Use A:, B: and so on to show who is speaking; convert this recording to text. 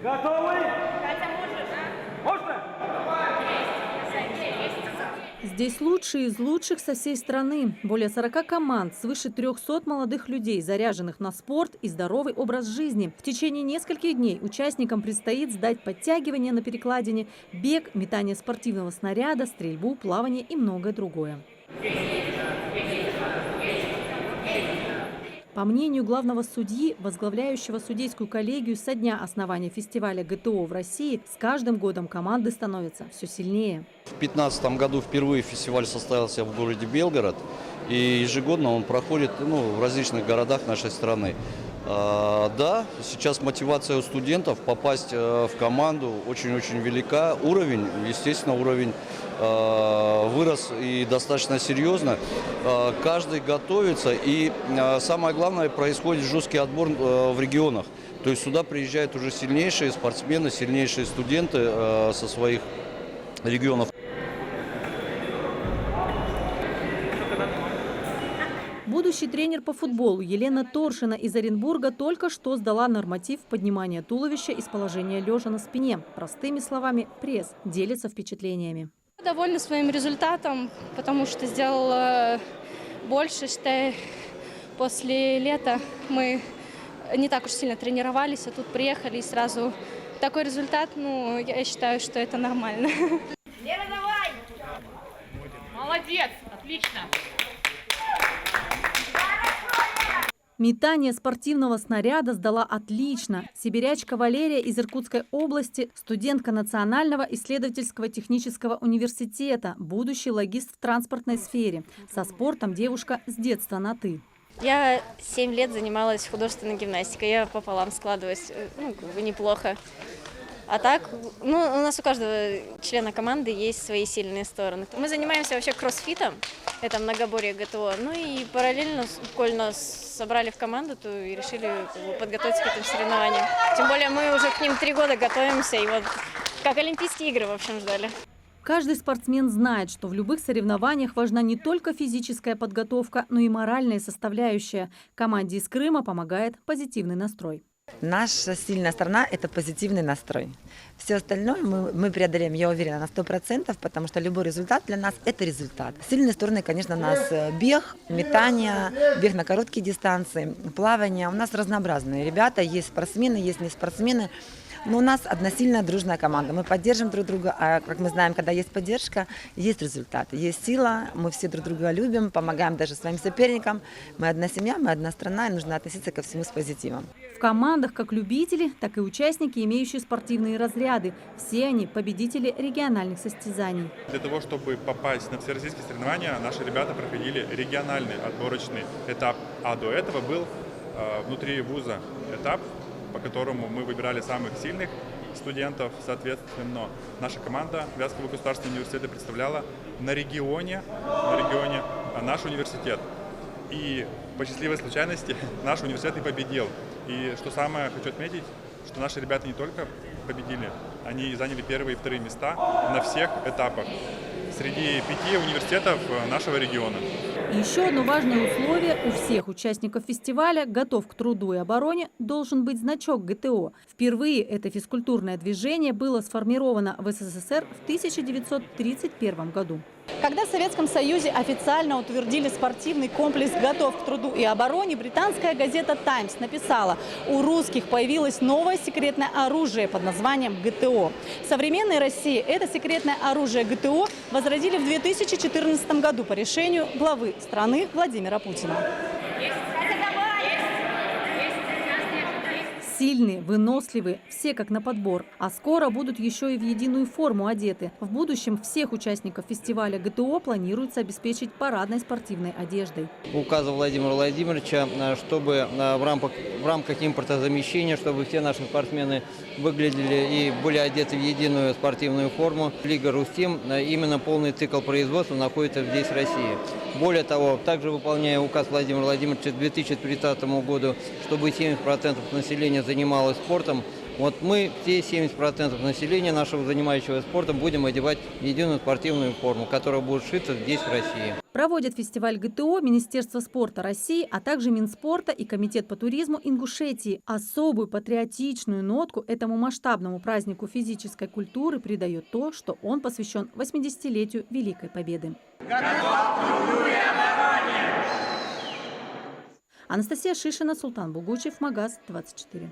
A: Готовы? Катя, можешь? Можно?
B: Здесь лучшие из лучших со всей страны. Более 40 команд, свыше 300 молодых людей, заряженных на спорт и здоровый образ жизни. В течение нескольких дней участникам предстоит сдать подтягивания на перекладине, бег, метание спортивного снаряда, стрельбу, плавание и многое другое. По мнению главного судьи, возглавляющего судейскую коллегию со дня основания фестиваля ГТО в России, с каждым годом команды становятся все сильнее.
C: В 2015 году впервые фестиваль состоялся в городе Белгород, и ежегодно он проходит в различных городах нашей страны. Да, сейчас мотивация у студентов попасть в команду очень-очень велика. Уровень, естественно, вырос и достаточно серьезно. Каждый готовится, и самое главное, происходит жесткий отбор в регионах. То есть сюда приезжают уже сильнейшие спортсмены, сильнейшие студенты со своих регионов.
B: Будущий тренер по футболу Елена Торшина из Оренбурга только что сдала норматив поднимания туловища из положения лежа на спине. Простыми словами, пресс. Делится впечатлениями.
D: Довольна своим результатом, потому что сделала больше. Считаю, после лета мы не так уж сильно тренировались, а тут приехали и сразу такой результат. Я считаю, что это нормально.
E: Лера, давай! Молодец, отлично!
B: Метание спортивного снаряда сдала отлично. Сибирячка Валерия из Иркутской области, студентка Национального исследовательского технического университета, будущий логист в транспортной сфере. Со спортом девушка с детства на «ты».
F: Я 7 лет занималась художественной гимнастикой. Я пополам складываюсь, неплохо. А так, у нас у каждого члена команды есть свои сильные стороны. Мы занимаемся вообще кроссфитом, это многоборье ГТО. И параллельно, коль нас собрали в команду, то и решили подготовиться к этим соревнованиям. Тем более мы уже к ним 3 года готовимся, и вот как Олимпийские игры, в общем, ждали.
B: Каждый спортсмен знает, что в любых соревнованиях важна не только физическая подготовка, но и моральная составляющая. Команде из Крыма помогает позитивный настрой.
G: Наша сильная сторона – это позитивный настрой. Все остальное мы преодолеем, я уверена, на 100%, потому что любой результат для нас – это результат. Сильные стороны, конечно, у нас бег, метание, бег на короткие дистанции, плавание. У нас разнообразные ребята, есть спортсмены, есть не спортсмены. Но у нас одна сильная дружная команда. Мы поддержим друг друга, а как мы знаем, когда есть поддержка, есть результат, есть сила. Мы все друг друга любим, помогаем даже своим соперникам. Мы одна семья, мы одна страна, и нужно относиться ко всему с позитивом.
B: В командах как любители, так и участники, имеющие спортивные разряды. Все они победители региональных состязаний.
H: Для того, чтобы попасть на всероссийские соревнования, наши ребята проходили региональный отборочный этап. А до этого был внутри вуза этап, по которому мы выбирали самых сильных студентов, соответственно. Наша команда Вятского государственного университета представляла на регионе наш университет. И по счастливой случайности наш университет и победил. И что самое хочу отметить, что наши ребята не только победили, они заняли первые и вторые места на всех этапах среди 5 университетов нашего региона.
B: И еще одно важное условие – у всех участников фестиваля «Готов к труду и обороне» должен быть значок ГТО. Впервые это физкультурное движение было сформировано в СССР в 1931 году. Когда в Советском Союзе официально утвердили спортивный комплекс «Готов к труду и обороне», британская газета «Таймс» написала: у русских появилось новое секретное оружие под названием ГТО. В современной России это секретное оружие ГТО возродили в 2014 году по решению главы страны Владимира Путина. Сильные, выносливые, все как на подбор. А скоро будут еще и в единую форму одеты. В будущем всех участников фестиваля ГТО планируется обеспечить парадной спортивной одеждой.
I: Указа Владимира Владимировича, чтобы в рамках импортозамещения, чтобы все наши спортсмены выглядели и были одеты в единую спортивную форму. Лига «Рустим», именно полный цикл производства находится здесь, в России. Более того, также выполняя указ Владимира Владимировича к 2030 году, чтобы 70% населения занималось спортом, вот мы все 70% населения нашего занимающего спортом будем одевать единую спортивную форму, которая будет шиться здесь, в России.
B: Проводят фестиваль ГТО Министерство спорта России, а также Минспорта и Комитет по туризму Ингушетии. Особую патриотичную нотку этому масштабному празднику физической культуры придает то, что он посвящен 80-летию Великой Победы. Анастасия Шишина, Султан Бугучев, Магаз 24.